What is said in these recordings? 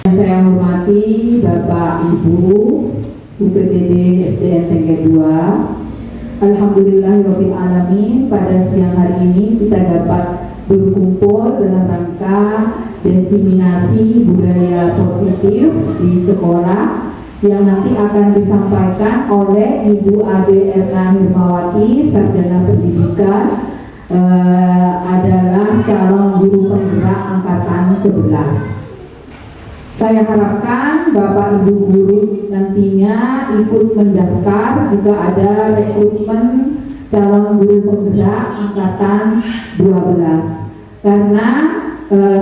Saya hormati Bapak Ibu UPTD SDN Tengke 2. Alhamdulillahirabbil alamin, pada siang hari ini kita dapat berkumpul dalam rangka diseminasi budaya positif di sekolah yang nanti akan disampaikan oleh Ibu Ade Erna Hirmawati, Sarjana Pendidikan, adalah calon guru penggerak angkatan 11. Saya harapkan Bapak Ibu guru nantinya ikut mendaftar jika ada rekrutmen calon guru penggerak angkatan 12, karena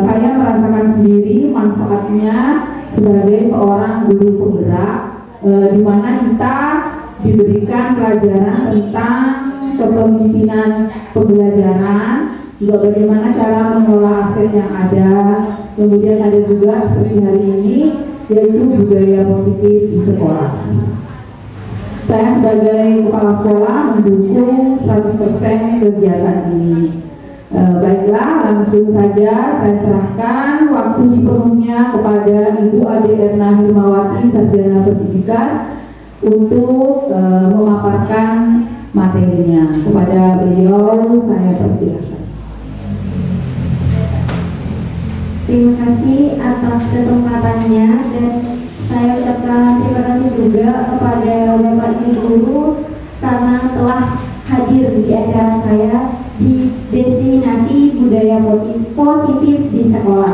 saya merasakan sendiri manfaatnya sebagai seorang guru penggerak, di mana kita diberikan pelajaran tentang kepemimpinan pembelajaran, juga bagaimana cara mengelola aset yang ada. Kemudian ada juga seperti hari ini, yaitu budaya positif di sekolah. Saya sebagai kepala sekolah mendukung 100% kegiatan ini. Baiklah, langsung saja saya serahkan waktu sepenuhnya kepada Ibu Ade Erna Hirmawati, Sarjana Pendidikan, untuk memaparkan materinya. Kepada beliau saya persilakan. Terima kasih atas kesempatannya, dan saya ucapkan terima kasih juga kepada Bapak Ibu guru karena telah hadir di acara saya di diseminasi budaya positif di sekolah.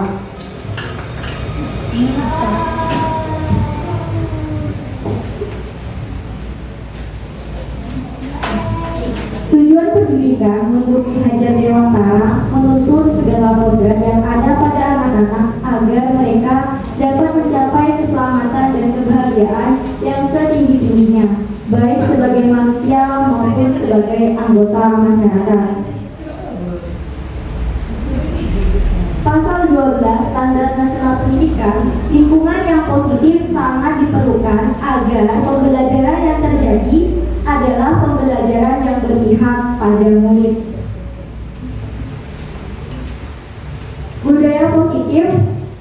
Tujuan pendidikan menurut Ki Hajar Dewantara menuntun segala program yang ada pada anak-anak agar mereka dapat mencapai keselamatan dan kebahagiaan yang setinggi-tingginya, baik sebagai manusia maupun sebagai anggota masyarakat. Pasal 12 Standar Nasional Pendidikan, lingkungan yang positif sangat diperlukan agar pembelajaran yang terjadi adalah pembelajaran yang berpihak pada murid. Budaya positif,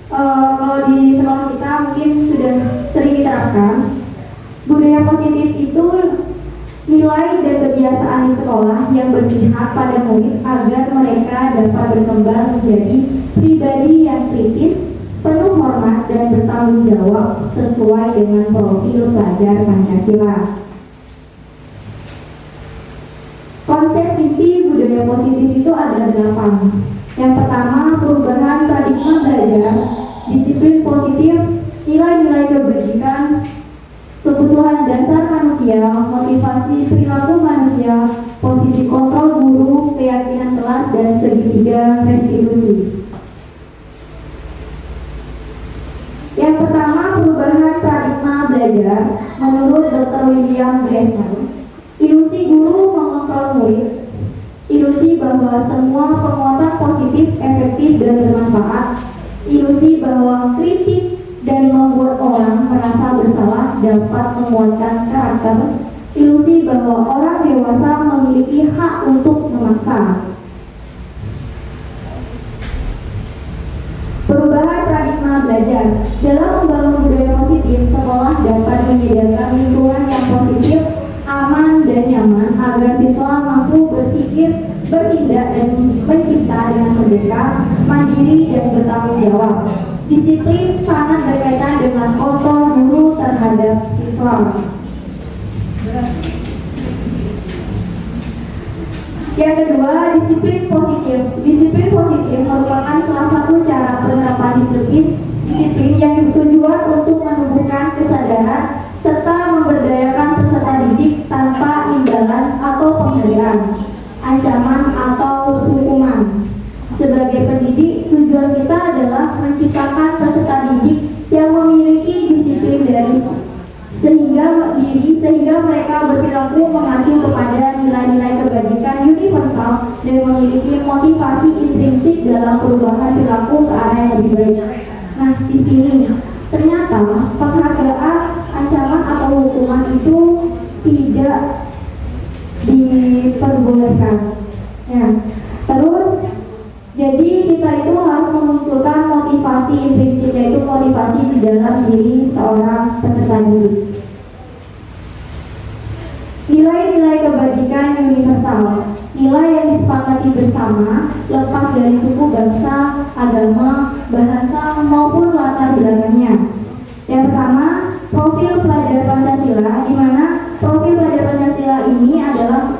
kalau di sekolah kita mungkin sudah sering diterapkan. Budaya positif itu nilai dan kebiasaan di sekolah yang berpihak pada murid agar mereka dapat berkembang menjadi pribadi yang kritis, penuh hormat dan bertanggung jawab sesuai dengan profil pelajar Pancasila. Konsep inti budaya positif itu ada 8. Yang pertama, perubahan paradigma belajar, disiplin positif, nilai-nilai kebajikan, kebutuhan dasar manusia, motivasi perilaku manusia, posisi kontrol guru, keyakinan kelas, dan segitiga restitusi. Yang pertama, perubahan paradigma belajar. Menurut Dr. William Glasser, ilusi guru mengontrol murid, ilusi bahwa semua penguatan positif efektif dan bermanfaat, ilusi bahwa kritik dan membuat orang merasa bersalah dapat menguatkan karakter, ilusi bahwa orang dewasa memiliki hak untuk memaksa. Perubahan paradigma belajar. Dalam membangun budaya positif, sekolah dapat menyediakan lingkungan yang positif, aman dan nyaman agar siswa mampu berpikir, bertindak dan mencipta dengan merdeka, mandiri dan bertanggung jawab. Disiplin sangat berkaitan dengan kontrol guru terhadap siswa. Yang kedua, disiplin positif. Disiplin positif merupakan salah satu cara penerapan disiplin yang bertujuan untuk menumbuhkan kesadaran serta memberdayakan peserta didik tanpa imbalan atau pemberian, ancaman atau hukuman. Sebagai pendidik, tujuan kita adalah menciptakan peserta didik yang memiliki disiplin sehingga mereka berperilaku mengacu kepada nilai-nilai kebajikan universal dan memiliki motivasi intrinsik dalam perubahan perilaku ke arah yang lebih baik. Nah, di sini ternyata penghargaan, ancaman atau hukuman itu tidak diperbolehkan. Ya. Terus Jadi kita itu harus memunculkan motivasi intrinsik, yaitu motivasi di dalam diri seorang peserta didik. Nilai-nilai kebajikan universal, nilai yang disepakati bersama, lepas dari suku, bangsa, agama, bahasa, maupun latar belakangnya. Yang pertama, profil pelajar Pancasila, di mana profil pelajar Pancasila ini adalah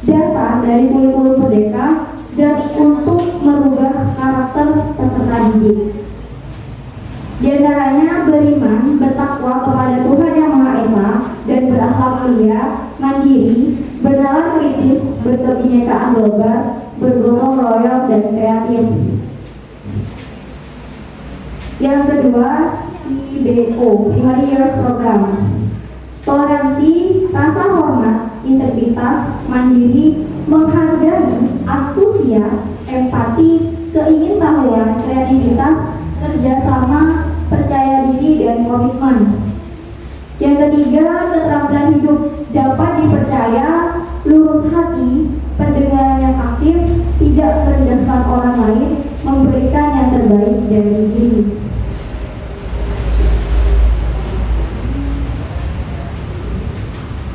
dasar dari kurikulum merdeka dan untuk merubah karakter peserta didik. Di antaranya beriman, bertakwa kepada Tuhan Yang Maha Esa, dan berakhlak mulia, mandiri, bernalar kritis, berkebinekaan global, bergotong royong, dan kreatif. Yang kedua, IBO, Primary Years Program. Toleransi, rasa hormat, integritas, mandiri, menghargai, antusias, empati, keingintahuan, kreativitas, kerjasama, percaya diri, dan komitmen. Yang ketiga, keterampilan hidup, dapat dipercaya, lurus hati, pendengaran yang aktif, tidak merendahkan orang lain, memberikan yang terbaik dari diri.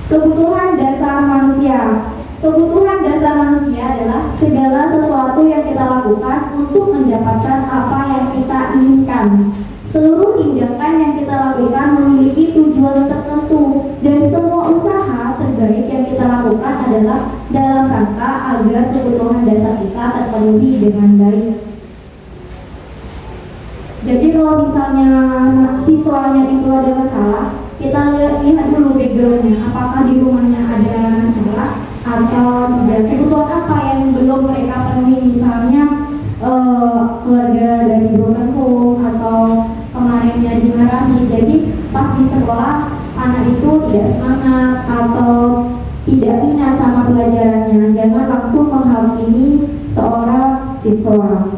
Kebutuhan dasar manusia. Kebutuhan dasar manusia adalah segala sesuatu yang kita lakukan untuk mendapatkan apa yang kita inginkan. Seluruh tindakan yang kita lakukan memiliki tujuan tertentu, dan semua usaha terbaik yang kita lakukan adalah dalam rangka agar kebutuhan dasar kita terpenuhi dengan baik. Jadi kalau misalnya siswanya itu ada masalah, kita lihat dulu backgroundnya, apakah di rumahnya ada masalah atau tidak, kebutuhan apa yang belum mereka penuhi, misalnya keluarga dari broken home atau kemarinnya dimarahi. Jadi pas di sekolah anak itu tidak semangat atau tidak minat sama pelajarannya, jangan langsung menghakimi seorang siswa.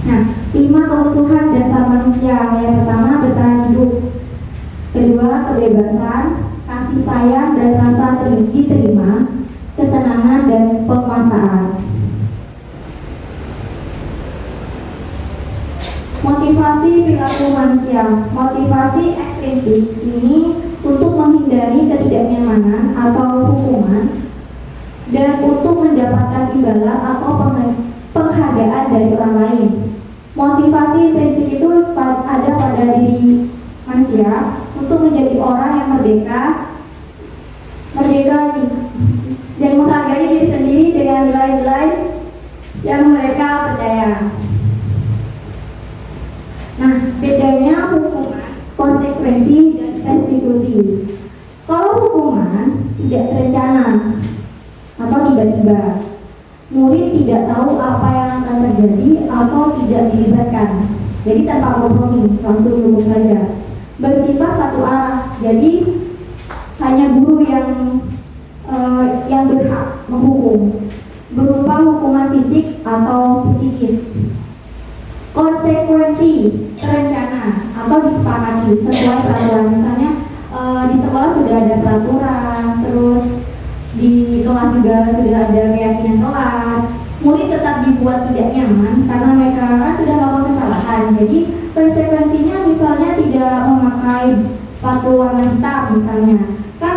Nah, 5 kebutuhan dasar manusia. Yang pertama, bertahan hidup. Kedua, kebebasan, kasih sayang dan rasa diterima, kesenangan dan penguasaan. Motivasi perilaku manusia. Motivasi ekstrinsik ini untuk menghindari ketidaknyamanan atau hukuman dan untuk mendapatkan imbalan atau penghargaan dari orang lain. Motivasi intrinsik itu ada pada diri manusia untuk menjadi orang yang merdeka dan menghargai diri sendiri dengan nilai-nilai yang mereka percaya. Nah, bedanya hukuman, konsekuensi, dan restitusi. Kalau hukuman tidak terencana atau tiba-tiba, murid tidak tahu apa yang akan terjadi atau tidak dilibatkan, jadi tanpa kompromi, langsung dihukum saja. Bersifat satu arah, jadi hanya guru yang berhak menghukum, berupa hukuman fisik atau psikis. Konsekuensi terencana atau disepakati sesuai peraturan, misalnya di sekolah sudah ada peraturan, terus di kelas juga sudah ada keyakinan kelas, murid tetap dibuat tidak nyaman karena mereka kan sudah melakukan kesalahan. Jadi konsekuensinya misalnya tidak memakai sepatu warna hitam misalnya, kan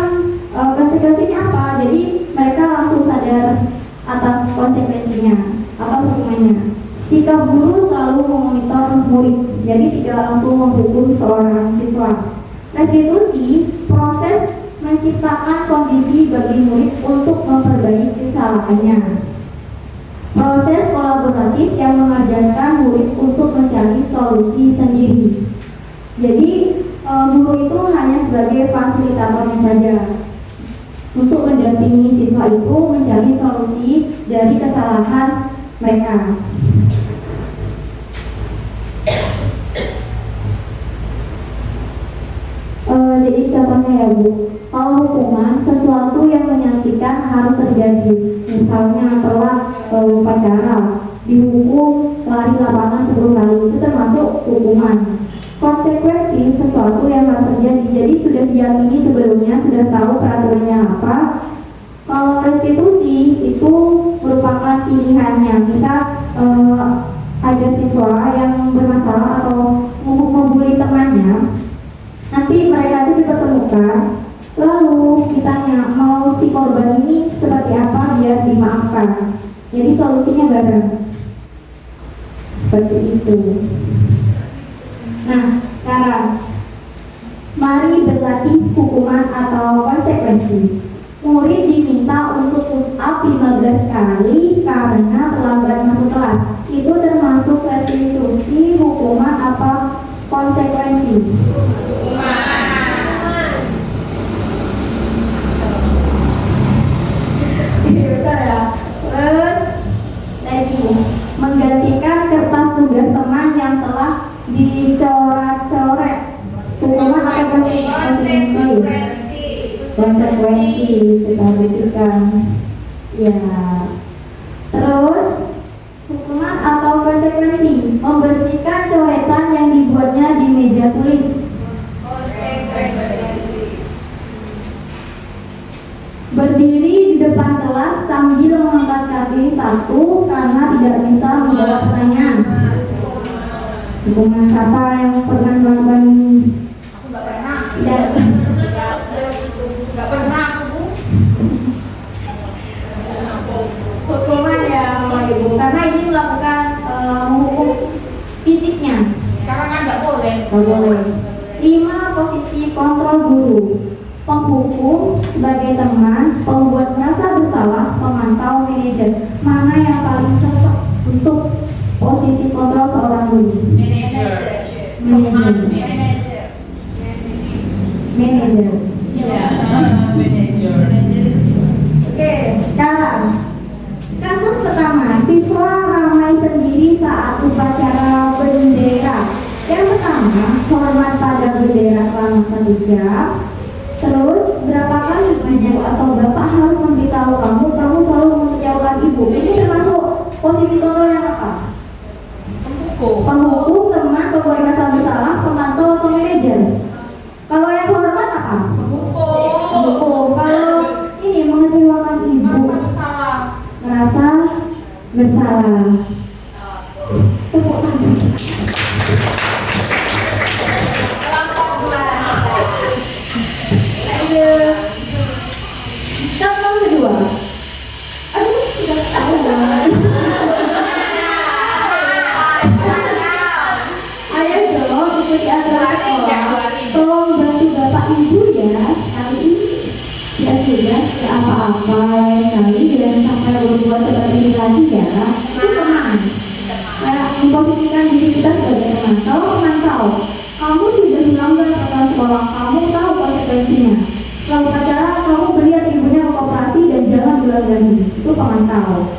konsekuensinya apa? Jadi mereka langsung sadar atas konsekuensinya atau hukumannya. Sikap guru selalu memonitor murid, jadi tidak langsung menghukum seorang siswa. Restitusi, proses menciptakan kondisi bagi murid untuk memperbaiki kesalahannya. Proses kolaboratif yang mengajarkan murid untuk mencari solusi sendiri. Jadi guru itu hanya sebagai fasilitatornya saja untuk mendampingi siswa itu mencari solusi dari kesalahan mereka. Jadi contohnya ya Bu, kalau hukuman sesuatu yang menyakitkan harus terjadi, misalnya telat upacara, dihukum lari lapangan 10 kali, itu termasuk hukuman. Konsekuensi sesuatu yang harus terjadi, jadi sudah diyakini sebelumnya, sudah tahu peraturannya apa. Kalau restitusi itu merupakan pilihannya, misal bertengkar. Lalu ditanya mau si korban ini seperti apa biar dimaafkan. Jadi solusinya bareng. Seperti itu. Nah, sekarang mari berlatih hukuman atau konsekuensi. Murid diminta untuk push up 15 kali karena terlambat masuk kelas. Itu termasuk restitusi, hukuman, apa konsekuensi? Betul ya. Terus lagi menggantikan kertas tugas teman yang telah dicoret-coret. Hukuman atau konsekuensi? Konsekuensi kita berikan. Ya. Terus hukuman atau konsekuensi membersihkan coretan yang dibuatnya di meja tulis. Berdiri di depan kelas sambil mengangkat kaki satu karena tidak bisa menjawab pertanyaan. Hukuman siapa yang pernah melakukan ini? Aku nggak pernah. Tidak. Nggak pernah aku. Hukuman ya Bapak Ibu, karena ini melakukan menghukum fisiknya. Sekarang kan nggak boleh. Boleh. 5 posisi kontrol guru. Penghukum sebagai teman, pembuat merasa bersalah, pemantau, manajer. Mana yang paling cocok untuk posisi kontrol seorang guru? Manajer. Manajer. Manajer. Iya, manajer. Oke, sekarang kasus pertama, siswa ramai sendiri saat upacara bendera. Yang pertama, hormat pada bendera selama 1 jam. Terus, berapa kali ibu atau bapak harus memberitahu kamu selalu mengecewakan ibu? Ini termasuk posisi kontrol yang apa? Penghukum, teman, pembuat merasa bersalah, pemantau, atau manajer? Kalau yang hormat apa? Penghukum. Kalau ini mengecewakan ibu, merasa bersalah. Tepuk tangan. Contoh kedua. Aduh, sudah tahu. Ayo dong, ikuti aturan sekolah. Tolong bantu bapak ibu ya. Kali ini ya sudah, ya apa-apa lain kali jangan sampai berbuat seperti ini lagi ya. Itu teman. Kayak memposisikan diri kita sebagai teman. Kalau pemantau, kamu sudah melanggar peraturan sekolah, kamu tahu konsekuensinya. Setelah upacara, kamu melihat ibunya koperasi dan jangan diulang lagi. Itu pemantau.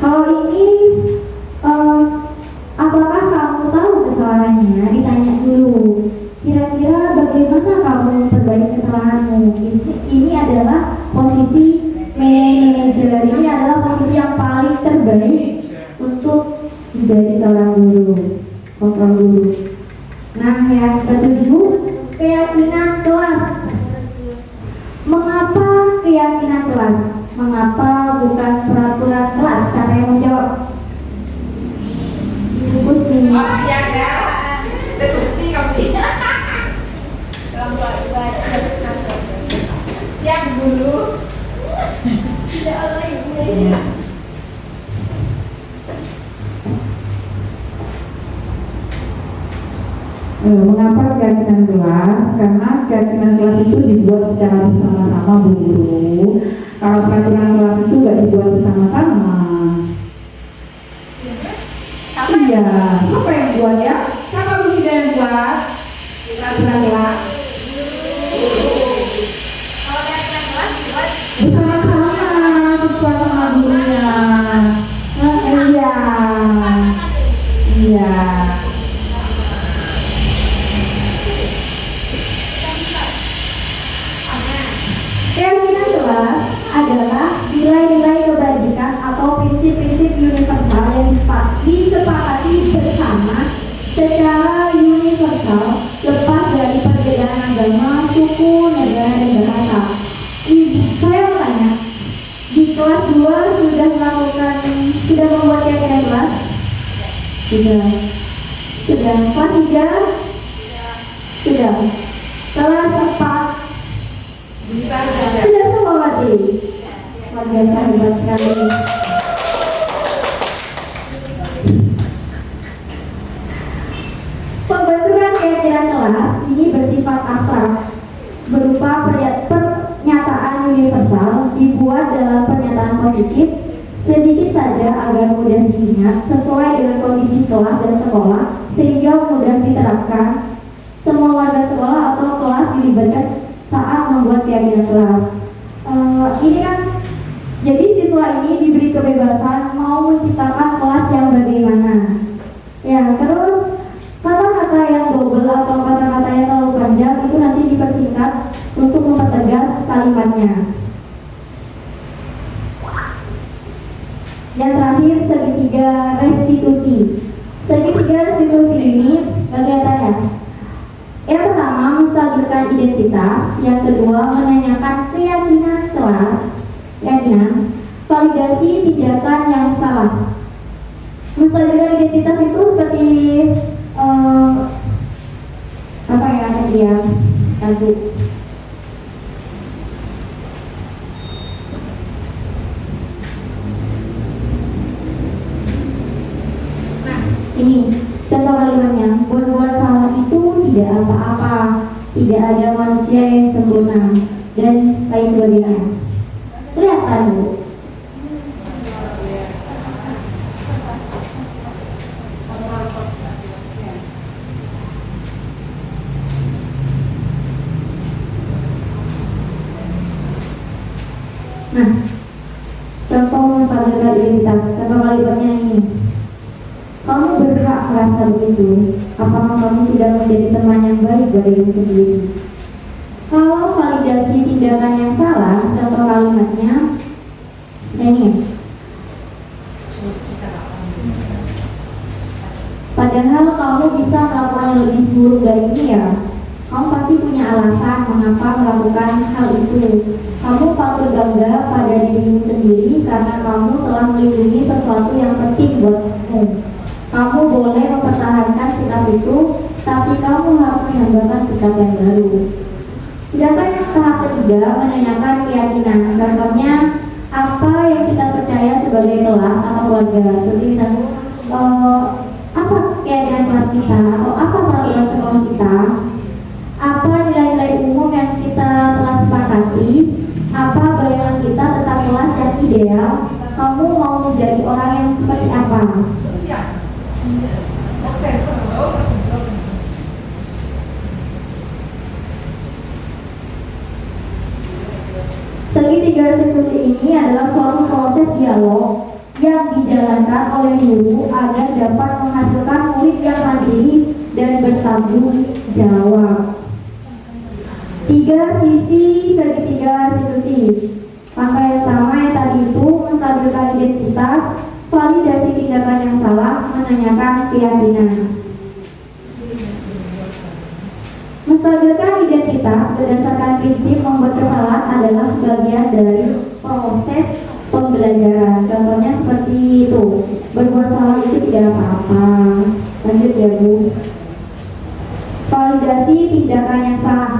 Kalau ini, apakah kamu tahu kesalahannya? Ditanya dulu. Kira-kira bagaimana kamu memperbaiki kesalahanmu? Ini adalah posisi manajer. Ini adalah posisi yang paling terbaik untuk menjadi seorang guru, kontrol guru. Nah, yang setuju, keyakinan kelas. Mengapa keyakinan kelas? Mengapa bukan peraturan kelas? Siapa yang menjawab? Gusti. Siap dulu. Tidak oleh ibu. Mengapa keyakinan kelas? Karena keyakinan kelas itu dibuat secara bersama-sama Bu Guru. Kalau peraturan kelas itu nggak dibuat bersama-sama. Iya, siapa yang buat ya? Siapa Bu Ida yang buat peraturan kelas? Kalau peraturan kelas dibuat Bersama-sama, sesuai sama gurunya. Iya, iya. Keyakinan kelas adalah nilai-nilai kebajikan atau prinsip-prinsip universal yang disepakati bersama secara universal lepas dari perbedaan agama, suku, negara, dan bahasa. Saya mau tanya, di kelas 2 sudah membuat keyakinan kelas? Sudah. Kelas 3? Sudah. Kelas 4 sudah semua mati. Luar biasa, hebat sekali. Pembentukan keyakinan kelas ini bersifat abstrak, berupa pernyataan universal dibuat dalam pernyataan positif sedikit saja agar mudah diingat sesuai dengan kondisi kelas dan sekolah sehingga mudah diterapkan. Semua warga sekolah atau kelas dilibatkan saat membuat keyakinan kelas. Ini kan, jadi siswa ini diberi kebebasan mau menciptakan kelas yang bagaimana. Ya, terus kata-kata yang double atau kata-kata yang terlalu panjang itu nanti dipersingkat untuk mempertegas kalimatnya. Yang terakhir, segitiga restitusi. Segitiga restitusi ini kegiatannya. Yang pertama, menstabilkan identitas. Yang kedua, menanyakan keyakinan kelas. Validasi tindakan yang salah. Menstabilkan identitas itu seperti apa ya tadi ya? Ini contoh kalimatnya, berbuat salah itu tidak apa-apa, tidak ada manusia yang sempurna, dan lain sebagainya. Kelihatan Bu? Nah, contoh menstabilkan identitas, contoh kalimatnya ini. Kamu berhak merasa begitu. Apakah kamu sudah menjadi teman yang baik bagi dirimu sendiri? Kalau validasi tindakan yang salah, contoh kalimatnya ini. Padahal kamu bisa melakukan yang lebih buruk dari ini ya. Kamu pasti punya alasan mengapa melakukan hal itu. Kamu patut bangga pada dirimu sendiri karena kamu telah melindungi sesuatu yang penting buatmu. Kamu boleh mempertahankan sikap itu, tapi kamu harus menambahkan sikap yang baru. Sedangkan tahap ketiga, menanyakan keyakinan. Contohnya, apa yang kita percaya sebagai kelas atau keluarga. Seperti misalnya, apa keyakinan kelas kita, atau apa peraturan sekolah kita, apa nilai-nilai umum yang kita telah sepakati, apa bayangan kita tentang kelas yang ideal, kamu mau menjadi orang yang seperti apa. Segitiga restitusi ini adalah suatu proses dialog yang dijalankan oleh guru agar dapat menghasilkan murid yang mandiri dan bertanggung jawab. 3 sisi segitiga restitusi. Langkah yang pertama yang tadi itu menstabilkan identitas, validasi tindakan yang salah, menanyakan keyakinan. Menstabilkan identitas berdasarkan prinsip membuat kesalahan adalah bagian dari proses pembelajaran. Contohnya seperti itu, berbuat salah itu tidak apa-apa. Lanjut ya Bu. Validasi tindakan yang salah.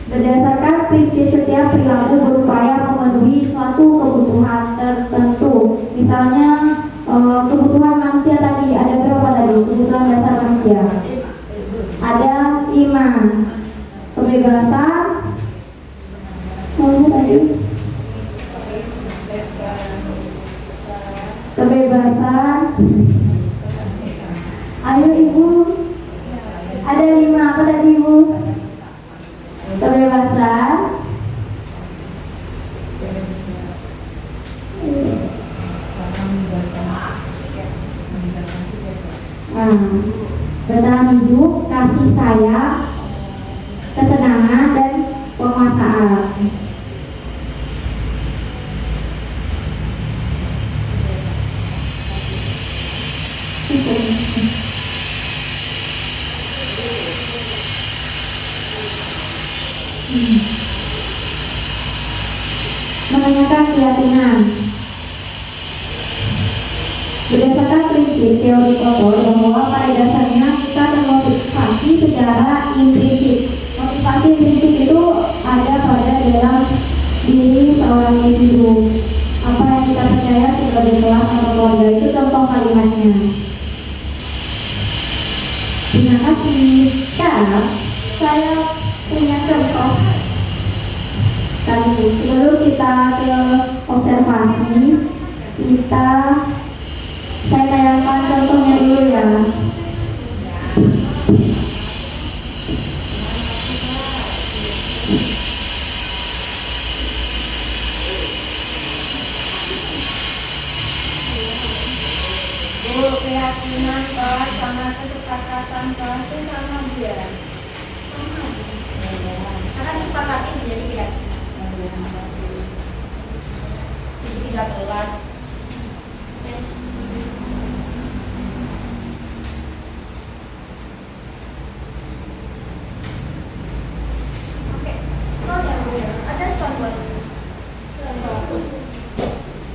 Berdasarkan prinsip setiap perilaku berupaya memenuhi suatu kebutuhan tertentu. Misalnya kebutuhan manusia tadi, ada berapa tadi? Kebutuhan dasar manusia ada 5. Kebebasan, tadi kebebasan, ayo Ibu, ada 5 apa tadi Ibu? Kebebasan, bertahan hidup, kasih sayang, kesenangan, dan penguasaan. Menanyakan keyakinan. Berdasarkan prinsip teori kotor bahwa pada dasarnya kita termotivasi secara intrinsik. Motivasi Terima kasih. Sekarang saya punya contoh. Tadi sebelum kita ke observasi, saya tayangkan contohnya dulu ya. Keyakinan kelas sama kesepakatan kelas itu sama dia. Karena kesepakatan jadi keyakinan. Segitiga kelas. Oke, soal yang mulia. Ada soal baru.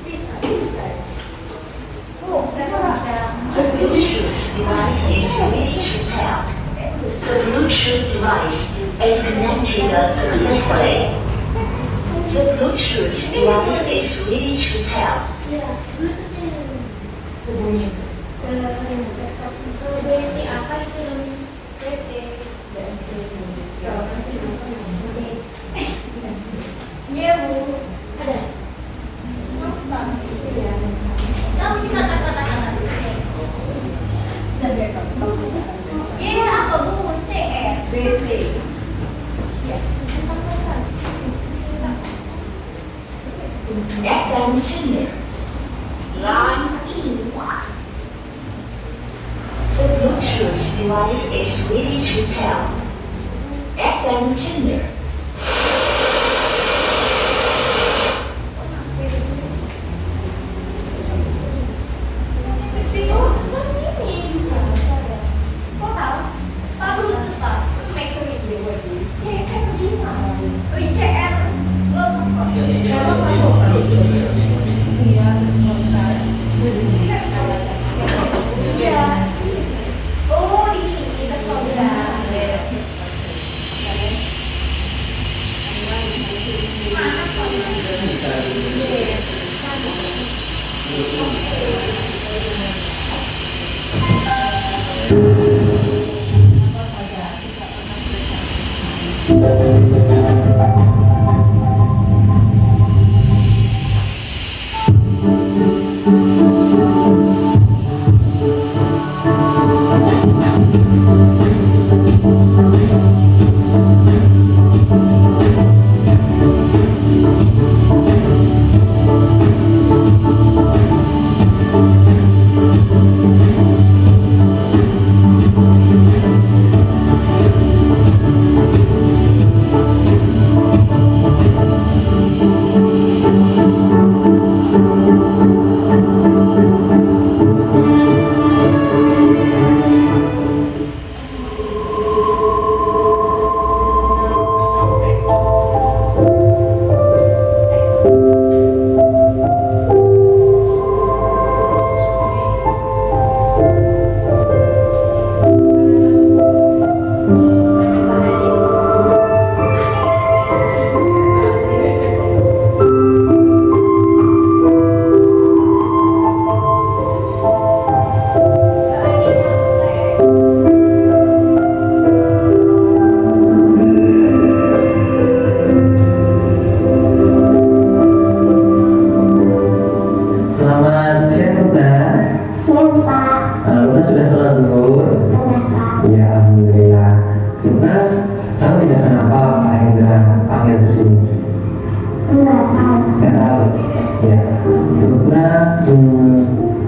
Bisa. Oh, saya mau baca. The Bluetooth device is ready to pair. The Bluetooth device is connected successfully. The Bluetooth device is ready to pair. Hubungin. BT apa itu? BT. Iya, Bu. Ada. Masa? Iya. Kamu kita kata-kata. Iya, apa Bu? CR. BT. FM tuner. Line 1. The Bluetooth device is ready to pair. FM tuner.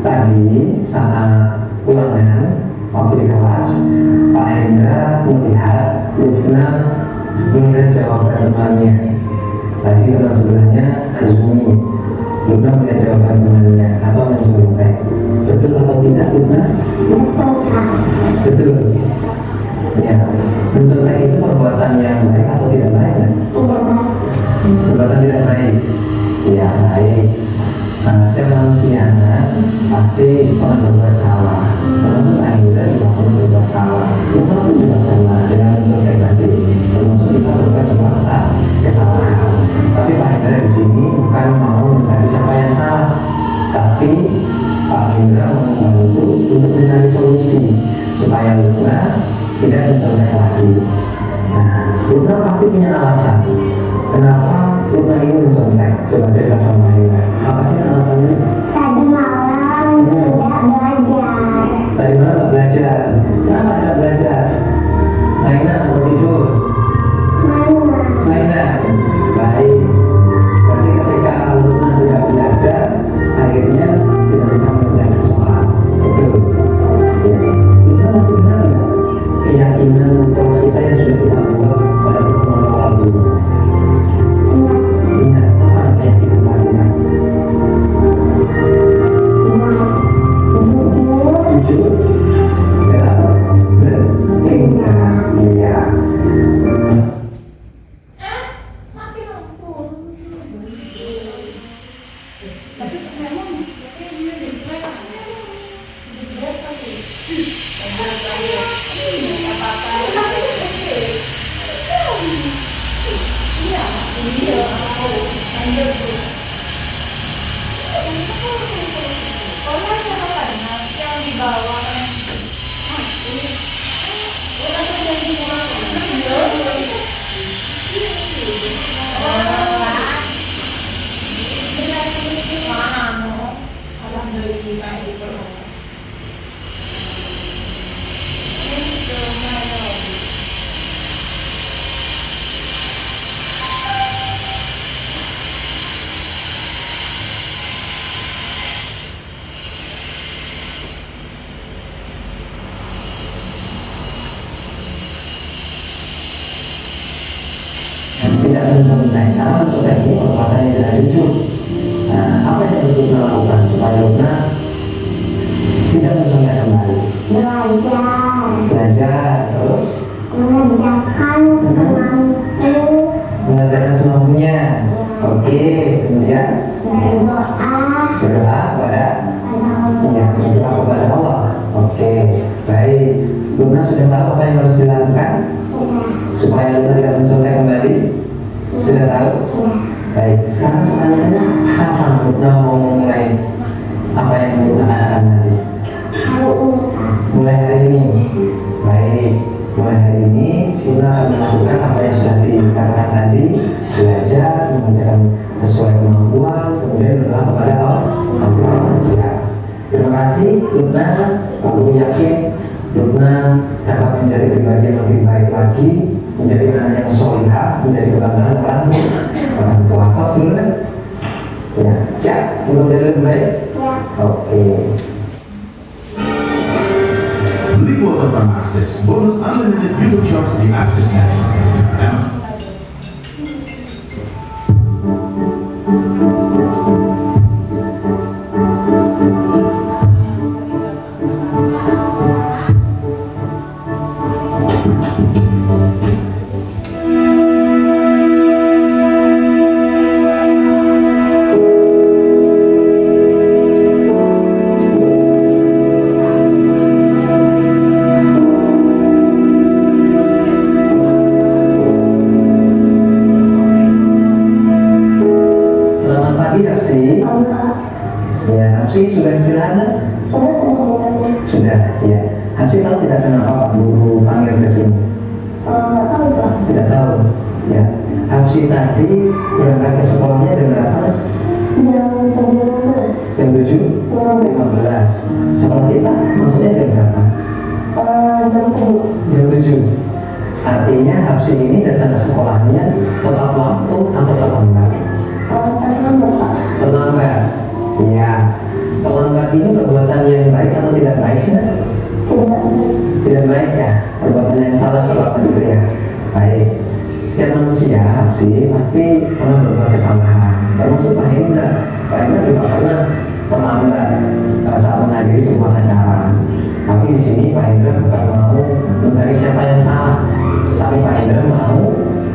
Tadi saat ulangan waktu di kelas, Pak Hendra melihat Lubna melihat jawaban temannya. Tadi teman sebelahnya Azumi, Lubna melihat jawaban temannya atau mencontek. Betul atau tidak, Lubna? Betul. Ya, mencontek itu perbuatan yang baik atau tidak baik? Perbuatan tidak baik. Ya, baik. Setiap manusia pasti pernah berbuat salah, termasuk Anda juga pernah berbuat salah. Kita pun juga pernah dengan mencontek tadi, termasuk kita berbuat sebuah kesalahan. Tapi Pak Hendra di sini bukan mau mencari siapa yang salah, tapi Pak Hendra mau membantu untuk mencari solusi supaya Luna tidak mencontek lagi. Nah, Luna pasti punya alasan kenapa Luna ini mencontek. Coba cerita sama Luna. Apa sih alasannya? Tadi malam tidak belajar. Tadi malam nggak belajar. Kenapa tidak belajar? Mainan atau tidur? Mainan. Baik. Berarti ketika Luna tidak belajar, akhirnya tidak bisa mengerjakan soal. Betul. Ya. Luna masih ingat tidak keyakinan kelas kita yang sudah kita buat pada pertemuan awal dulu? Ingat apa keyakinan kelas kita? Jujur, bertindak. Iya. Mati lampu. Yang dibawa kan tidak mencontek, karena mencontek ini perbuatan yang tidak jujur. Nah, apa yang harus kita lakukan supaya Luna tidak mencontek kembali? Belajar, terus Mengerjakan semampu. mengerjakan semampunya. Oke, kemudian Berdoa berdoa kepada pada berdoa kepada Allah. Oke, baik. Luna sudah tahu apa yang harus dilakukan supaya Luna tidak mencontek kembali? Sudah tahu? Baik, sekarang pertanyaannya kapan Luna mau mulai apa yang Luna katakan nanti? Mulai hari ini. Baik, mulai hari ini Luna akan melakukan apa yang sudah dikatakan tadi, belajar, mengerjakan sesuai kemampuan, kemudian berdoa kepada Allah. Ya. Terima kasih Luna, aku yakin Luna dapat menjadi pribadi yang lebih baik lagi, menjadi anak yang solihah, menjadi kebanggaan orang tua. Kos dulu kan? Ya, siap untuk jadi lebih baik? Oke. Beli kuota Bank Akses, bonus unlimited YouTube Shorts di Akses Network. Selamat pagi Hapsi. Ya, Hapsi sudah istirahat? Sudah, ya. Hapsi tahu tidak kenapa Pak Guru panggil ke sini? Tidak tahu. Ya, Hapsi tadi berangkat ke sekolahnya jam berapa? Jam 7:15. Sekolah kita maksudnya jam berapa? Jam 7. Artinya Hapsi ini datang ke sekolahnya tepat waktu atau terlambat? Terlambat. Iya. Terlambat ini perbuatan yang baik atau tidak baik sih? Tidak baik ya. Perbuatan yang salah terlambat itu ya. Baik. Setiap manusia Hapsi pasti pernah berbuat kesalahan. Termasuk Pak Hendra. Pak Hendra juga pernah terlambat saat menghadiri sebuah acara. Tapi di sini Pak Hendra bukan mau mencari siapa yang salah, tapi Pak Hendra mau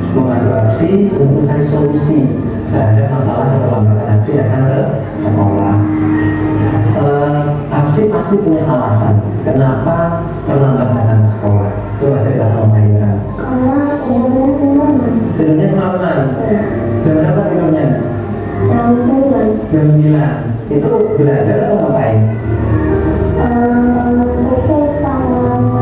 membantu Hapsi untuk mencari solusi terhadap masalah keterlambatan Hapsi datang ke sekolah. Hapsi pasti punya alasan kenapa terlambat datang ke sekolah. Coba cerita sama Pak Hendra. Tidurnya kemalaman. Jam berapa tidurnya? Jam 9. Jam 9. Itu belajar atau ngapain? Sama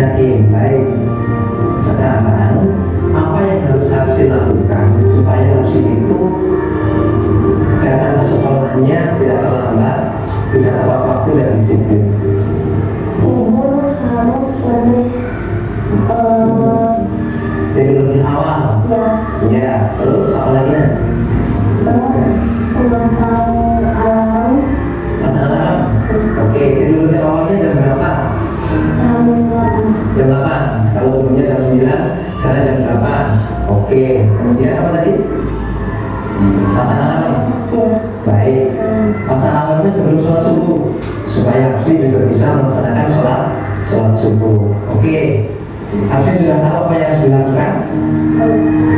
Oke, baik. Sekarang apa yang harus Hapsi lakukan supaya Hapsi itu datang ke sekolahnya tidak terlambat, bisa tepat waktu dan disiplin? Ibu harus Jadi lebih awal. Ya, terus apa lagi? memasang alarm Pasang alarm. Oke, jadi lebih awalnya jam berapa? jam 8. Jam 8. Kalau sebelumnya jam 9, sekarang jam 8. Oke, kemudian apa tadi? Pasang alarm. Baik. Pasang alarmnya sebelum sholat subuh supaya Hapsi juga bisa melaksanakan sholat subuh. Oke. Hapsi sudah tahu apa yang harus dilakukan?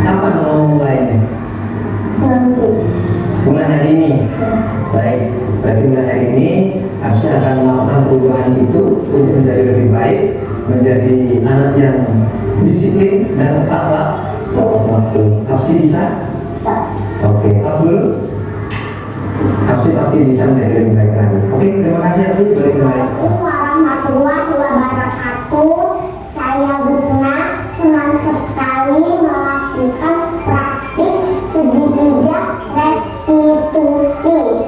Kapan mau mulainya? Nanti Mulai hari ini. Baik. Berarti mulai hari ini Hapsi akan melakukan perubahan itu untuk menjadi lebih baik, menjadi anak yang disiplin dan tepat waktu. Hapsi bisa? Oke, pas dulu. Hapsi pasti bisa menjadi lebih baik lagi. Oke, terima kasih Hapsi. Boleh kembali. Assalamualaikum warahmatullahi wabarakatuh. Saya Guna senang sekali melakukan praktik segitiga restitusi.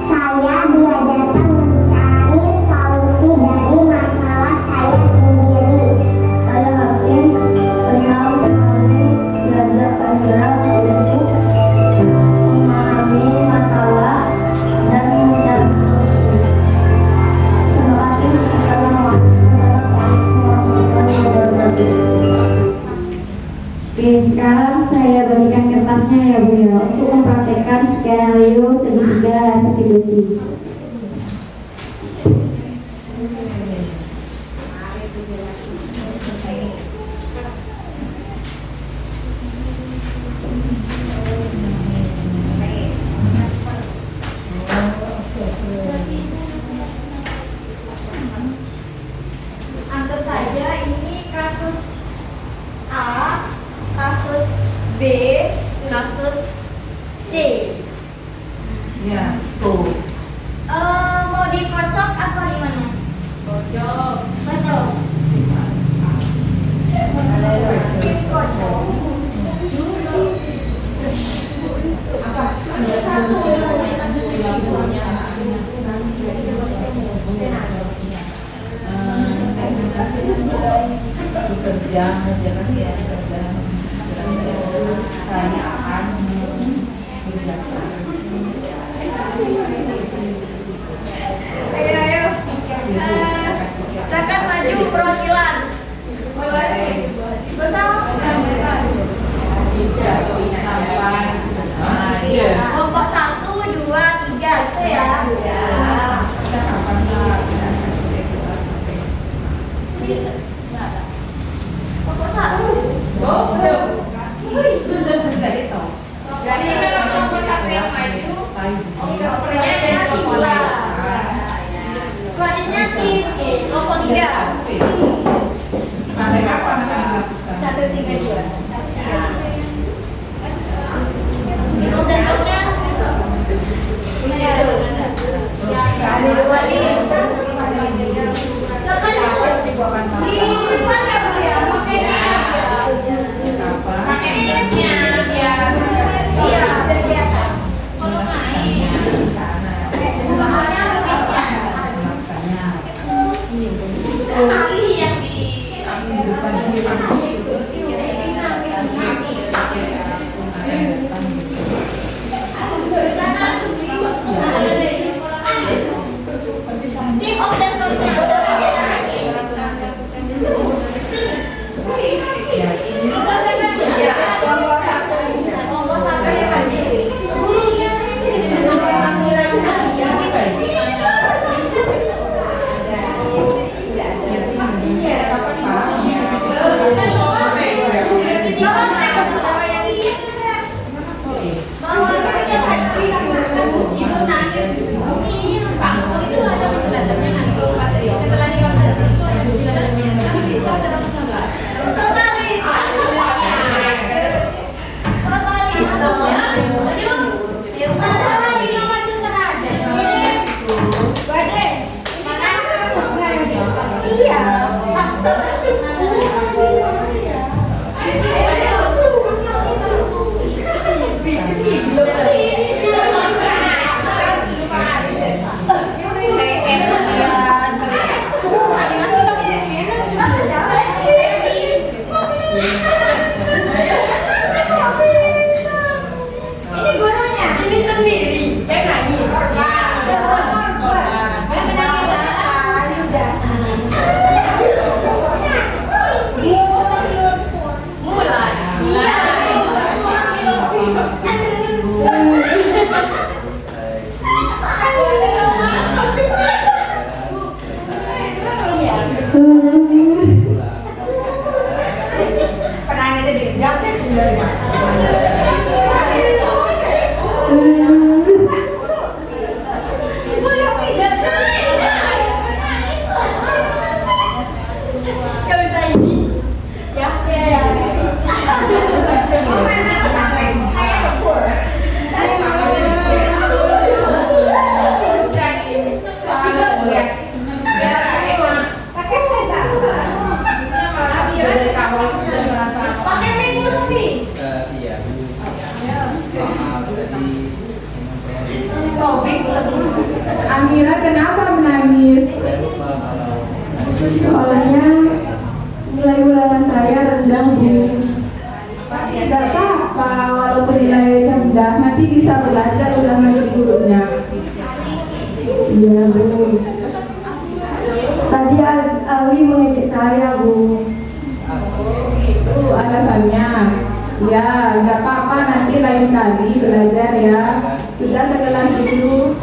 Saya diajarkan mencari solusi dari masalah saya sendiri. Saya Hapsi senang sekali diajak Angela untuk memahami masalah dan mencari solusi. Terima kasih. Oke, sekarang saya berikan kertasnya ya Bu ya untuk mempraktekkan skenario segitiga restitusi. Anggap saja ini kasus A, kasus B, kasus C. Ya, tuh. Mau dikocok apa gimana? Kocok. Kocok. Dikocok. Bekerja saya akan mengerjakan. Ayo. Silakan maju perwakilan. Sampai selesai. Kelompok 1, 2, 3 gitu ya. Kelompok 1. Jadi kalau kelompok satu yang maju, selanjutnya dari sekolah. Selanjutnya si kelompok 3. Sampai kapan akan dilakukan? 1, 3, 2. Konsentrasinya Wali. Di depan ya Bu ya, pakainya biar kelihatan. Bunganya lebih ahli ya. Amira kenapa menangis? Soalnya nilai ulangan saya rendah, Bu. Tidak apa-apa, walaupun nilai rendah, nanti bisa belajar ulangan berikutnya. Iya, Bu. Tadi Ali mengejek saya, Bu. Itu alasannya. Ya, nggak apa-apa, nanti lain kali belajar ya. Sudah sekelas dulu.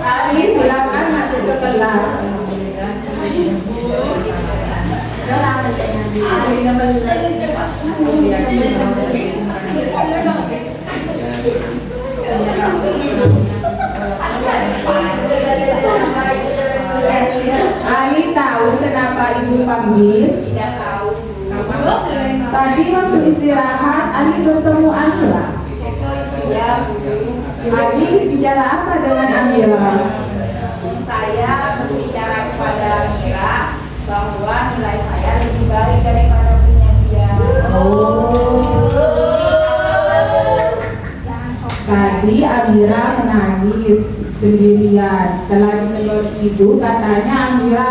Ali, silakan masuk ke kelas. Ali tahu kenapa ibu panggil? Tidak tahu. Tadi waktu istirahat, Ali bertemu Amira. Iya, Ali bicara apa dengan Amira? saya berbicara kepada Mira bahwa nilai saya lebih baik daripada punya dia. Tadi Amira menangis sendirian. Setelah ditegur ibu, katanya Amira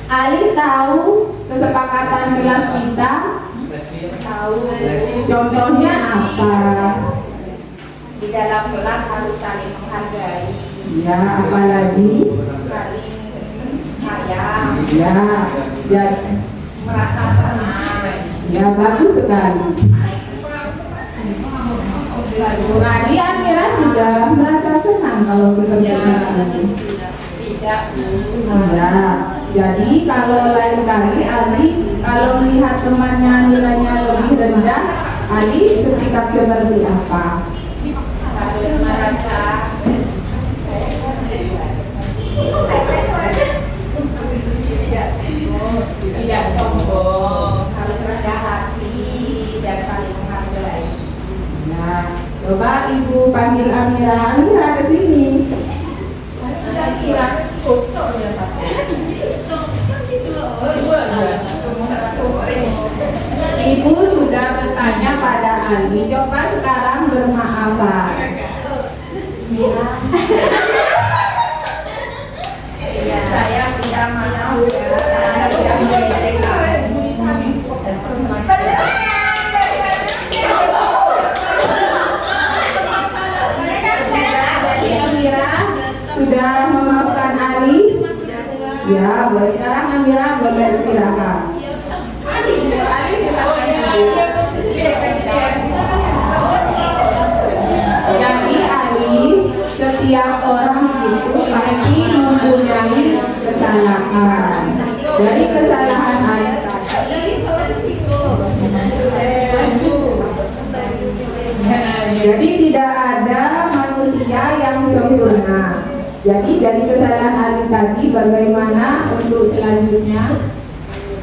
Ali tahu kesepakatan kelas kita. Tahu Contohnya apa? di dalam kelas harus saling menghargai, Ya, apalagi? saling sayang, Ya, merasa senang. ya bagus sekali. Tadi Amira sudah merasa senang kalau bekerja dengan Ali. Tidak, Ya, jadi kalau lain kali Ali kalau melihat temannya nilainya lebih rendah, Ali bersikap seperti apa? harus merasa tidak sombong, harus rendah hati dan saling menghargai. Nah, coba ibu panggil Amira. Amira ke sini. Ibu sudah bertanya pada Ali. Coba sekarang bermaafan. Saya tidak maaf ya, saya tidak mengejek kamu. Jadi Amira sudah memaafkan Ali. Ya, buat sekarang Amira boleh istirahat. Ali silakan. Jadi Ali, setiap orang itu pasti mempunyai kesalahan. Dari kesalahan Ali jadi tidak ada manusia yang sempurna. Jadi dari kesalahan Ali tadi, bagaimana untuk selanjutnya?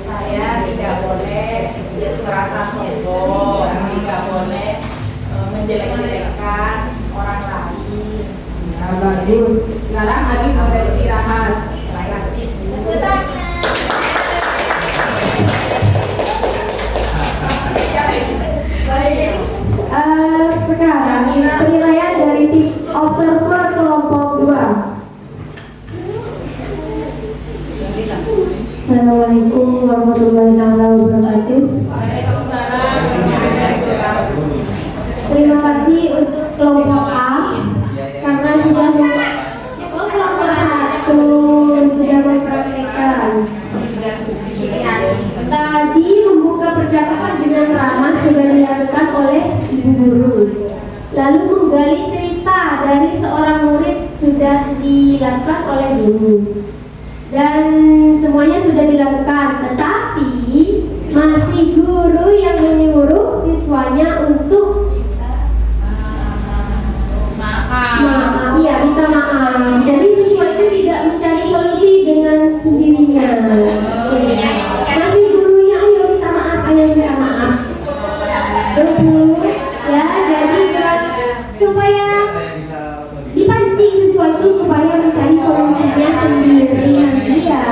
Saya tidak boleh merasa sombong, tidak boleh menjelek-jelekkan orang lain. Ya, bagus. Sekarang Ali boleh istirahat. Terima kasih. Sekarang penilaian dari tim observer kelompok 2. Assalamualaikum warahmatullahi wabarakatuh. Terima kasih untuk kelompok A karena sudah kelompok 1 sudah mempraktekkan. Tadi membuka percakapan dengan ramah sudah dilakukan oleh ibu guru. lalu menggali cerita dari seorang murid sudah dilakukan oleh guru. Dan semuanya sudah dilakukan, tetapi masih guru yang menyuruh siswanya untuk maaf, iya bisa maaf. Jadi siswa itu tidak mencari solusi dengan sendirinya. Masih gurunya, ayo minta maaf, ayo minta maaf. Betul, ya. Jadi supaya dipancing siswa itu supaya mencari solusinya sendiri. Iya.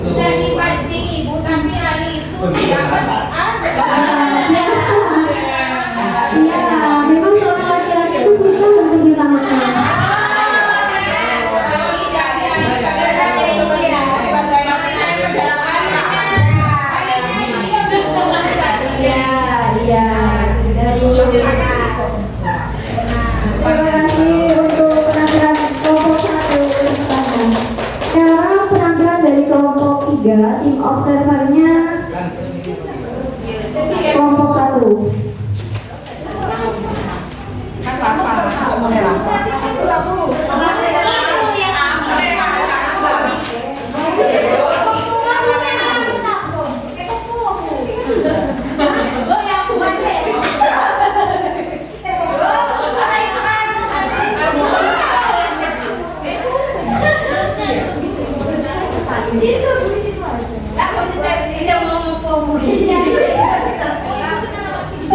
Sudah dipancing ibu, tapi hari itu tidak ada. Iya, memang seorang laki-laki itu susah untuk minta maaf. Iya, Terima kasih untuk penampilan kelompok 1 pertama. Sekarang penampilan dari kelompok 3, tim observernya kelompok 1.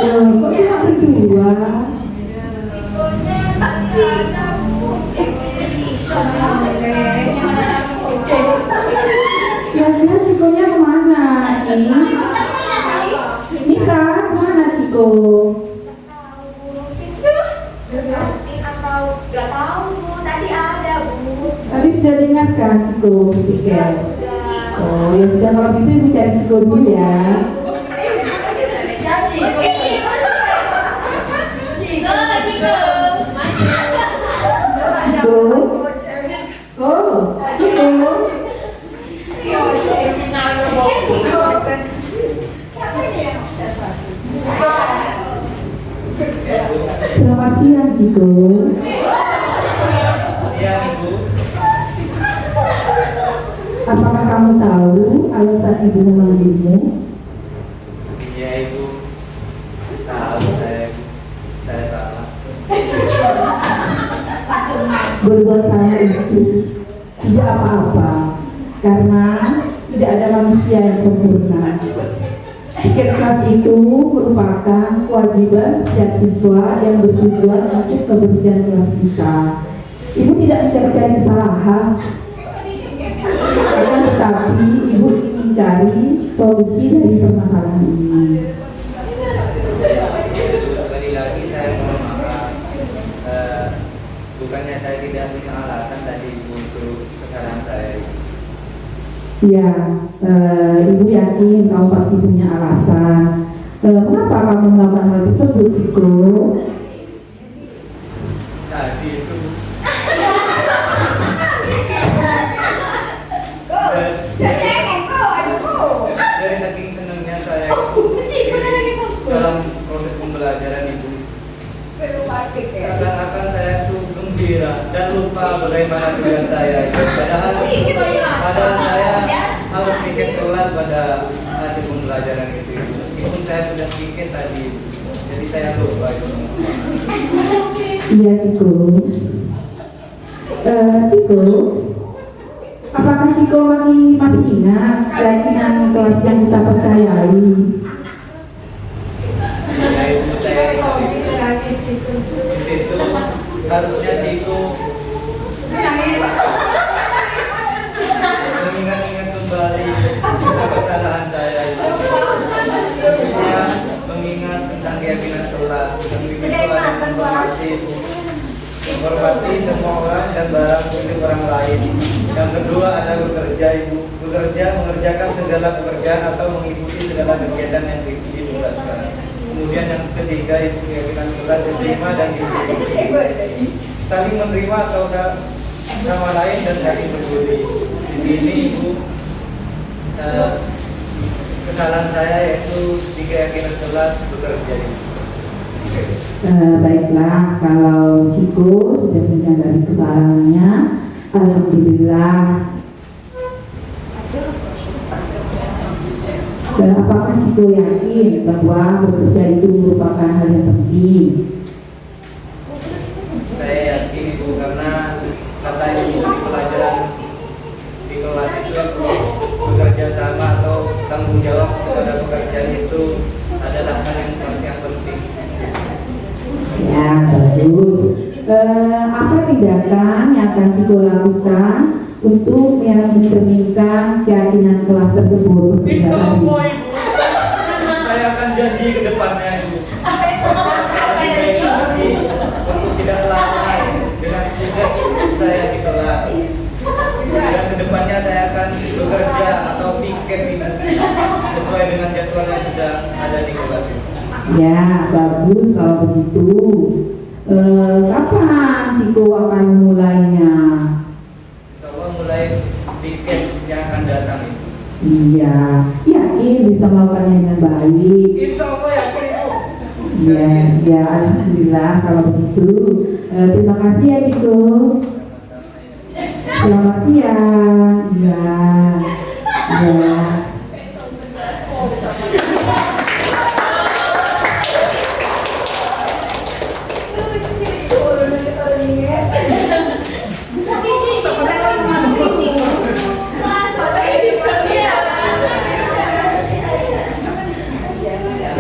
Kok cuma berdua? Kira-kira Cikonya kemana? Ini kak, kemana Ciko? Gak tahu Bu, tadi ada Bu. Tadi sudah dengarkan Ciko tiket. Oh ya sudah, kalau gitu ibu cari Ciko dulu ya. Selamat siang Ciko. Siang Ibu. Apakah kamu tahu alasan ibu memanggilmu? Iya Ibu. Tahu saya salah. Berbuat salah itu tidak apa-apa, karena tidak ada manusia yang sempurna. Tiket kelas itu merupakan kewajiban setiap siswa yang bertujuan untuk kebersihan kelas kita. Ibu tidak mencari kesalahan, akan tetapi ibu ingin mencari solusi dari permasalahan ini. Sekali lagi saya mohon maaf. Bukannya saya tidak punya alasan tadi Ibu untuk kesalahan saya. Ya, ibu yakin kamu pasti punya alasan. Kenapa kamu melakukan hal tersebut, Ciko? Tadi itu dari saking senangnya saya dalam proses pembelajaran Ibu, seakan-akan saya itu gembira dan lupa bagaimana tugas saya. Padahal saya harus piket kelas pada saat pembelajaran itu. Meskipun saya sudah piket tadi, jadi saya lupa itu. Iya, Ciko. Ciko, apakah Ciko masih ingat keyakinan kelas yang kita percayai? Ya Ibu, saya itu harusnya Ciko mengingat-ingat kembali tentang kesalahan saya, khususnya mengingat tentang keyakinan kelas. Yang di situ ada menghormati semua orang dan barang milik orang lain. Yang kedua ada bekerja Ibu, mengerjakan segala pekerjaan atau mengikuti segala kegiatan yang ditugaskan. Kemudian yang ketiga Ibu, keyakinan kelas diterima dan diikuti, saling menerima atau sama lain dan saling berbudi. Di sini Ibu, kesalahan saya yaitu di keyakinan kelas bekerja Ibu. Baiklah, kalau Ciko sudah menyadari kesalahannya, alhamdulillah. Apakah Ciko yakin bahwa bekerja itu merupakan hal yang penting? Saya yakin Ibu, karena kata Ibu di pelajaran di kelas itu bekerja sama atau tanggung jawab kepada pekerjaan itu adalah hal yang penting. Ya, bagus. Apa tindakan yang akan Ciko lakukan untuk mencerminkan keyakinan kelas tersebut? Insya Allah Ibu, saya akan janji ke depannya Ibu. Untuk tidak lalai dengan tugas saya di kelas. Dan ke depannya saya akan bekerja atau piket sesuai dengan jadwal yang sudah ada di kelas ini. Ya, bagus kalau begitu. Kapan Ciko akan mulainya? Insya Allah mulai piket yang akan datang Ibu. Iya, yakin bisa melakukannya dengan baik. Insya Allah yakin Ibu. Ya, alhamdulillah kalau begitu. Terima kasih ya Ciko. Selamat siang. Ya.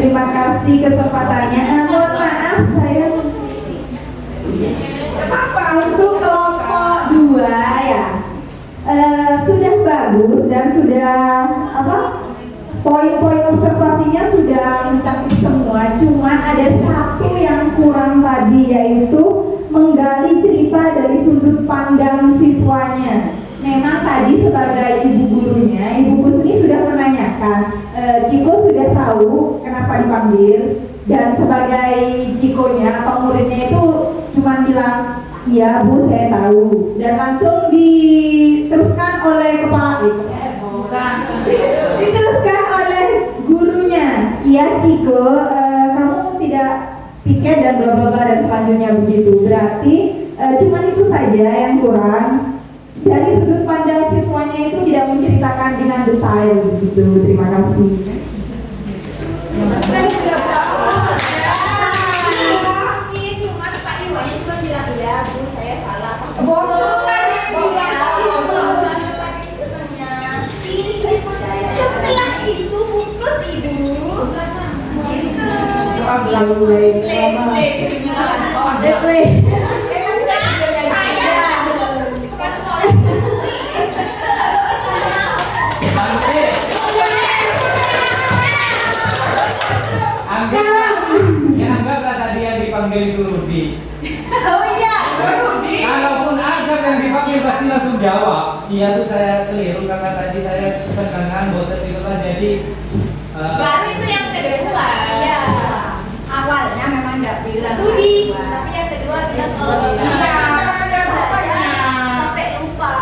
Terima kasih kesempatannya. Mohon maaf saya untuk kelompok 2 ya. Sudah bagus dan sudah poin-poin observasinya sudah mencakup semua. Cuman ada satu yang kurang tadi, yaitu menggali cerita dari sudut pandang siswanya. Memang tadi sebagai ibu gurunya, Ibu Kusni sudah menanyakan, Ciko sudah tahu kenapa dipanggil, dan sebagai Cikonya atau muridnya itu cuma bilang, iya Bu saya tahu, dan langsung diteruskan oleh kepala diteruskan oleh gurunya, iya Ciko, kamu tidak piket dan bla bla bla dan selanjutnya begitu. Berarti cuman itu saja yang kurang. Dari sudut pandang siswanya itu tidak menceritakan dengan detail begitu. Terima kasih. Cuma Pak Irwannya cuma bilang ya Bu saya salah. Setelah itu bungkus Ibu. Anggaplah tadi yang dipanggil itu Rudi. Oh iya, Rudi. Kalaupun Agap yang dipanggil pasti langsung jawab. Iya tuh saya keliru karena tadi saya kesenangan bosan itulah jadi. Baru itu yang kedua. Iya. Awalnya memang nggak bilang Rudi, tapi yang kedua bilang sampai lupa.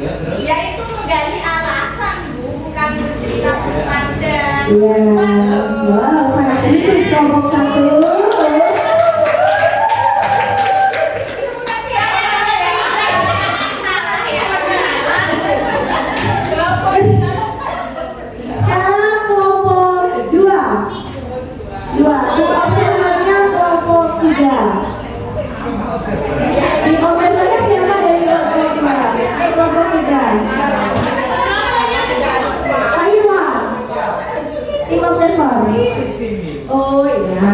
Ya, terus? Ya itu menggali alasan Bu, bukan bercerita sudut pandang. Iya. Wow, sangat tipis kelompok 1. Sekarang kelompok 2. Observernya kelompok 3. Di observernya siapa dari kelompok 2? Kelompok 3. Pak Irwan. Tim observer. Oh iya.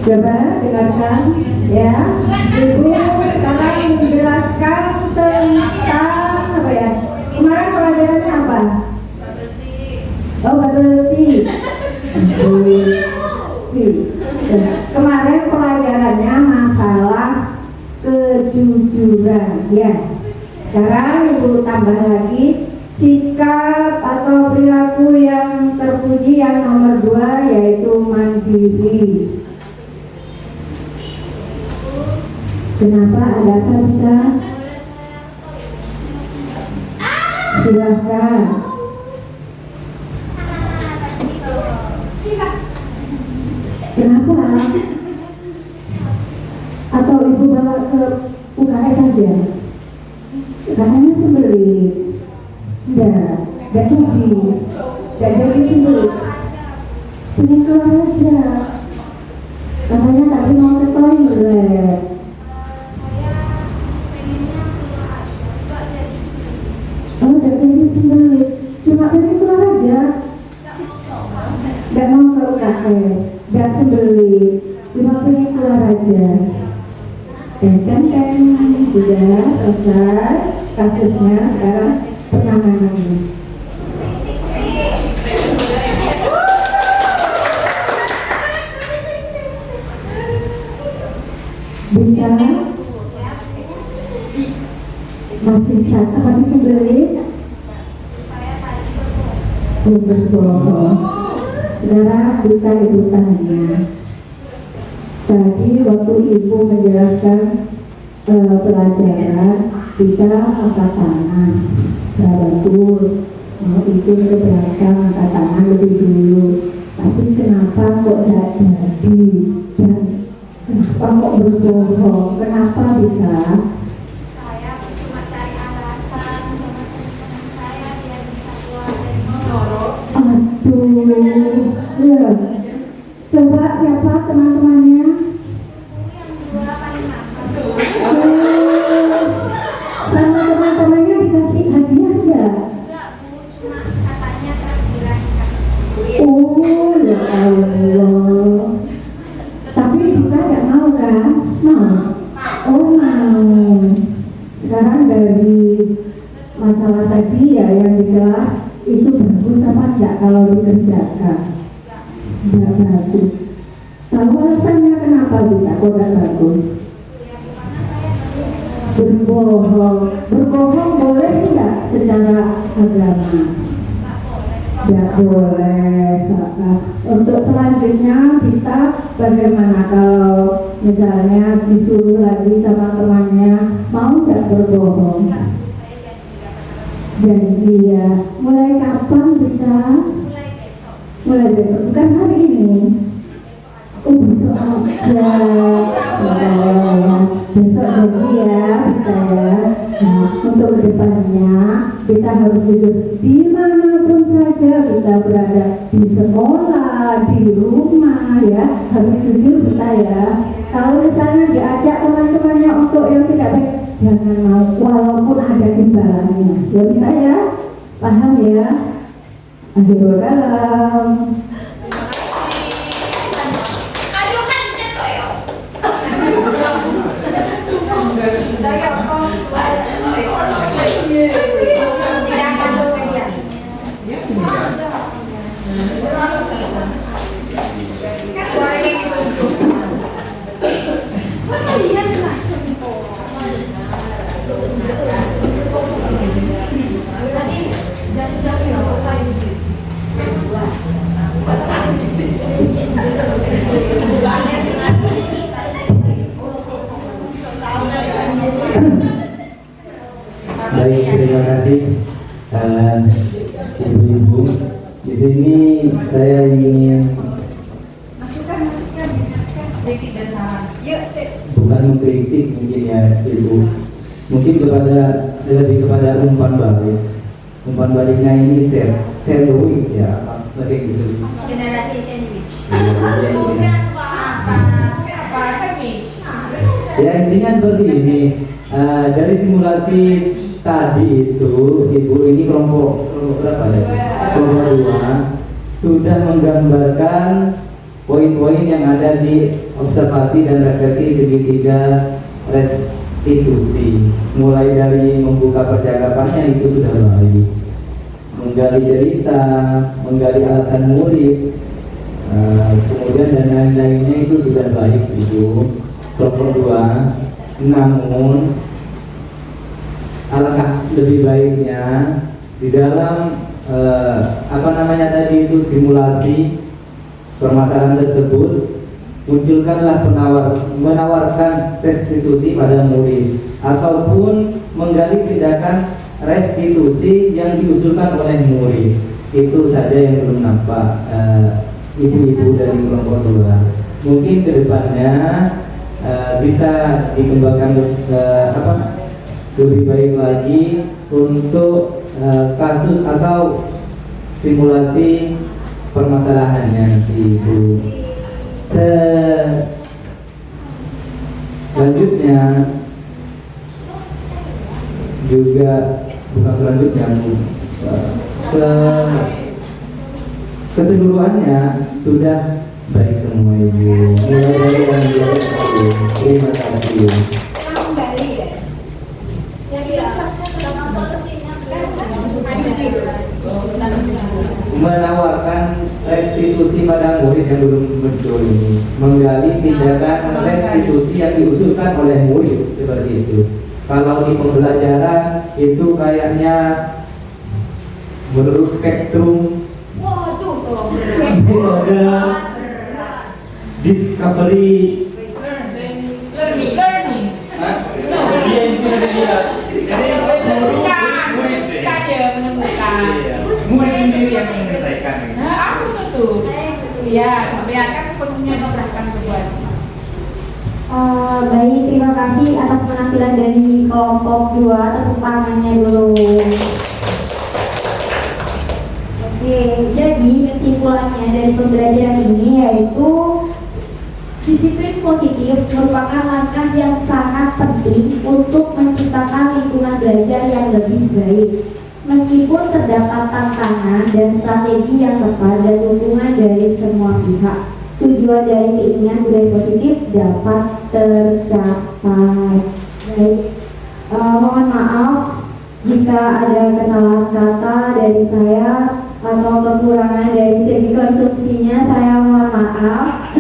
Coba dengarkan ya. Ibu sekarang menjelaskan tentang apa ya? Kemarin pelajarannya apa? Oh, bubble tea. Kemarin pelajarannya masalah kejujuran ya. Sekarang Ibu tambah lagi Sikap atau perilaku yang terpuji yang nomor 2 yaitu mandiri. Kenapa, ada apa bisa? Silahkan. Kenapa? Atau ibu bawa ke UKS saja? Katanya sembelih. Gak jadi sembelih. Pengen keluar aja. Katanya tadi mau ke toilet. Oh, gak jadi sembelih. Cuma pengen keluar aja. Gak mau ke UKS, gak sembelih. Cuma pengen keluar aja. Kan sudah selesai kasusnya, sekarang penanganannya. Bicara masih sembelih. Berbohong. Sekarang kita ibu tanya. Tadi waktu ibu menjelaskan pelajaran, kita angkat tangan. Bagus, mau izin ke belakang angkat tangan lebih dulu. Tapi kenapa kok tidak jadi? Dan kenapa kok berbohong? Kenapa bisa? Saya cuma cari alasan sama teman-teman saya biar bisa keluar dari motor. Aduh, ya. Coba siapa teman-temannya? Sama teman-temannya dikasih hadiah enggak? Enggak Bu, cuma katanya terakhiran. Oh ya Allah. Tapi kita nggak mau kan? Mau? Oh mau. Sekarang dari masalah tadi ya yang di kelas itu bagus apa enggak kalau dikerjakan? Enggak bagus. Tahu alasannya kenapa bisa kok enggak bagus? Berbohong boleh tidak secara agama? Tidak boleh. Untuk selanjutnya kita bagaimana kalau misalnya disuruh lagi sama temannya, mau nggak berbohong? Janji ya. Mulai kapan bisa? Mulai besok. Bukan hari ini. Oh besok aja. Besok jadi ya kita ya. Nah, untuk kedepannya kita harus jujur dimanapun saja kita berada, di sekolah, di rumah ya, harus jujur kita ya. Kalau misalnya diajak teman-temannya untuk yang tidak baik, jangan mau walaupun ada imbalannya. Ya kita ya, paham ya. Akhirul kalam. Baik, terima kasih ibu-ibu. Di sini saya ingin bukan mengkritik mungkin ya ibu, mungkin lebih kepada umpan balik. Umpan baliknya ini sandwich ya, bahasa Inggris. Generasi sandwich. Apa sandwich? Ya intinya seperti ini. Dari simulasi tadi itu ibu ini kelompok berapa ya? Kelompok 2 sudah menggambarkan poin-poin yang ada di observasi dan refleksi segitiga restitusi. Mulai dari membuka percakapannya itu sudah baik, menggali cerita, menggali alasan murid, kemudian dan lain-lainnya itu sudah baik ibu. Kelompok 2, namun alangkah lebih baiknya di dalam apa namanya tadi itu simulasi permasalahan tersebut, munculkanlah menawarkan restitusi pada murid ataupun menggali tindakan restitusi yang diusulkan oleh murid. Itu saja yang belum nampak ibu-ibu dari kelompok 2. Mungkin kedepannya bisa dikembangkan lebih baik lagi untuk kasus atau simulasi permasalahannya ibu. Selanjutnya juga bukan selanjutnya keseluruhannya sudah baik semua ibu. Mulai dari yang terima kasih. Kembali ya. Yang di atasnya sudah masuk ke sini. Menawarkan restitusi pada murid yang belum muncul ini, menggali tindakan restitusi yang diusulkan oleh murid seperti itu. Kalau di pembelajaran itu kayaknya menurut spektrum metode discovery learning. Dia itu dia. Murid sendiri yang menyelesaikan. Nah, aku tuh. Iya, sampean kan sepenuhnya diserahkan ke buat. Baik, terima kasih atas penampilan dari kelompok 2. Tepuk tangannya dulu. Oke, jadi kesimpulannya dari pembelajaran ini yaitu disiplin positif merupakan langkah yang sangat penting untuk menciptakan lingkungan belajar yang lebih baik. Meskipun terdapat tantangan dan strategi yang tepat dan dukungan dari semua pihak, tujuan dari keinginan budaya positif dapat tercapai. Baik, mohon maaf jika ada kesalahan kata dari saya atau kekurangan dari segi konsumsinya, saya mohon maaf.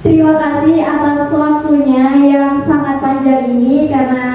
Terima kasih atas waktunya yang sangat panjang ini karena